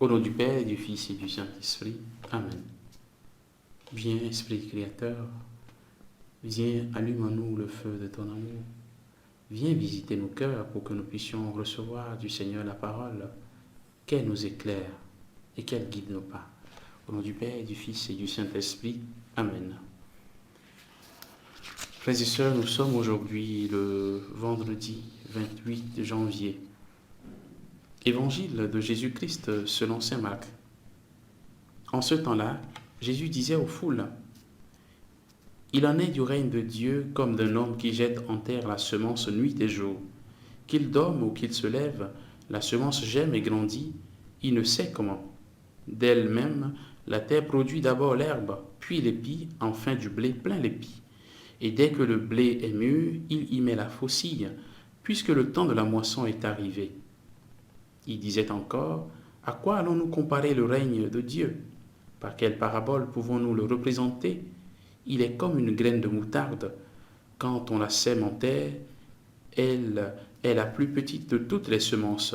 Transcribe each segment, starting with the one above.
Au nom du Père, et du Fils et du Saint-Esprit. Amen. Viens, Esprit Créateur, viens, allume en nous le feu de ton amour. Viens visiter nos cœurs pour que nous puissions recevoir du Seigneur la parole, qu'elle nous éclaire et qu'elle guide nos pas. Au nom du Père, et du Fils et du Saint-Esprit. Amen. Frères et sœurs, nous sommes aujourd'hui le vendredi 28 janvier. Évangile de Jésus-Christ selon saint Marc. En ce temps-là, Jésus disait aux foules, « Il en est du règne de Dieu comme d'un homme qui jette en terre la semence nuit et jour. Qu'il dorme ou qu'il se lève, la semence germe et grandit, il ne sait comment. D'elle-même, la terre produit d'abord l'herbe, puis l'épi, enfin du blé plein l'épi. Et dès que le blé est mûr, il y met la faucille, puisque le temps de la moisson est arrivé. » Il disait encore, « À quoi allons-nous comparer le règne de Dieu? Par quelle parabole pouvons-nous le représenter? Il est comme une graine de moutarde. Quand on la sème en terre, elle est la plus petite de toutes les semences.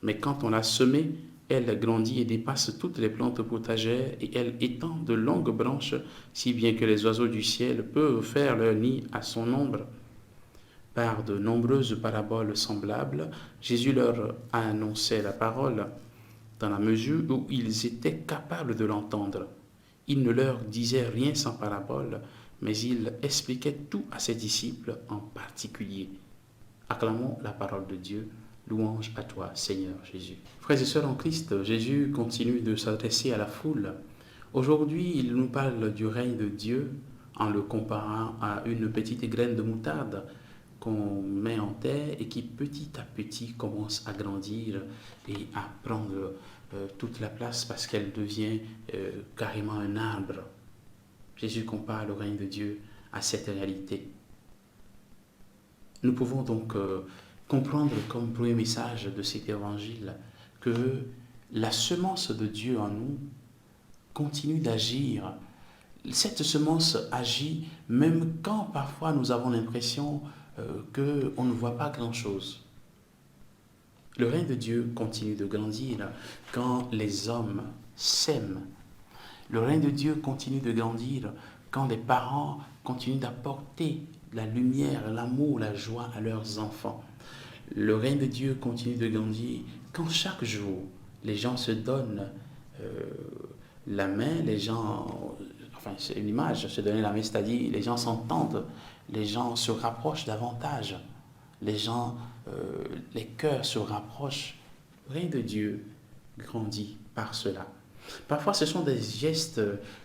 Mais quand on l'a semée, elle grandit et dépasse toutes les plantes potagères et elle étend de longues branches, si bien que les oiseaux du ciel peuvent faire leur nid à son ombre. » Par de nombreuses paraboles semblables, Jésus leur annonçait la parole, dans la mesure où ils étaient capables de l'entendre. Il ne leur disait rien sans parabole, mais il expliquait tout à ses disciples en particulier. Acclamons la parole de Dieu. Louange à toi, Seigneur Jésus. Frères et sœurs en Christ, Jésus continue de s'adresser à la foule. Aujourd'hui, il nous parle du règne de Dieu en le comparant à une petite graine de moutarde qu'on met en terre et qui petit à petit commence à grandir et à prendre toute la place parce qu'elle devient carrément un arbre. Jésus compare le règne de Dieu à cette réalité. Nous pouvons donc comprendre comme premier message de cet évangile que la semence de Dieu en nous continue d'agir. Cette semence agit même quand parfois nous avons l'impression qu'on ne voit pas grand-chose. Le règne de Dieu continue de grandir quand les hommes s'aiment. Le règne de Dieu continue de grandir quand les parents continuent d'apporter la lumière, l'amour, la joie à leurs enfants. Le règne de Dieu continue de grandir quand chaque jour les gens se donnent la main, les gens, enfin c'est une image, se donner la main, c'est-à-dire les gens s'entendent, les gens se rapprochent davantage, les gens, les cœurs se rapprochent. Le règne de Dieu grandit par cela. Parfois ce sont des gestes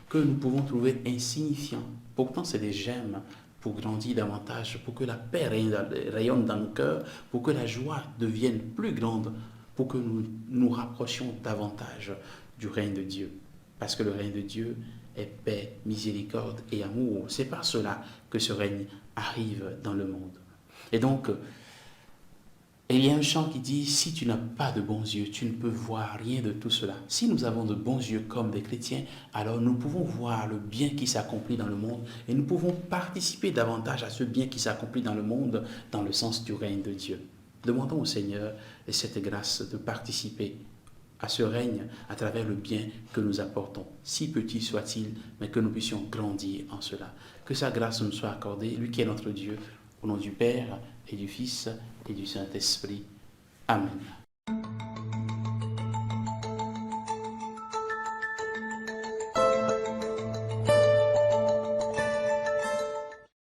que nous pouvons trouver insignifiants, pourtant c'est des gemmes pour grandir davantage, pour que la paix rayonne dans nos cœurs, pour que la joie devienne plus grande, pour que nous nous rapprochions davantage du règne de Dieu. Parce que le règne de Dieu est paix, miséricorde et amour. C'est par cela que ce règne arrive dans le monde. Et donc, il y a un chant qui dit « Si tu n'as pas de bons yeux, tu ne peux voir rien de tout cela. » Si nous avons de bons yeux comme des chrétiens, alors nous pouvons voir le bien qui s'accomplit dans le monde et nous pouvons participer davantage à ce bien qui s'accomplit dans le monde dans le sens du règne de Dieu. Demandons au Seigneur cette grâce de participer à ce règne à travers le bien que nous apportons, si petit soit-il, mais que nous puissions grandir en cela. Que sa grâce nous soit accordée, lui qui est notre Dieu, au nom du Père et du Fils et du Saint-Esprit. Amen.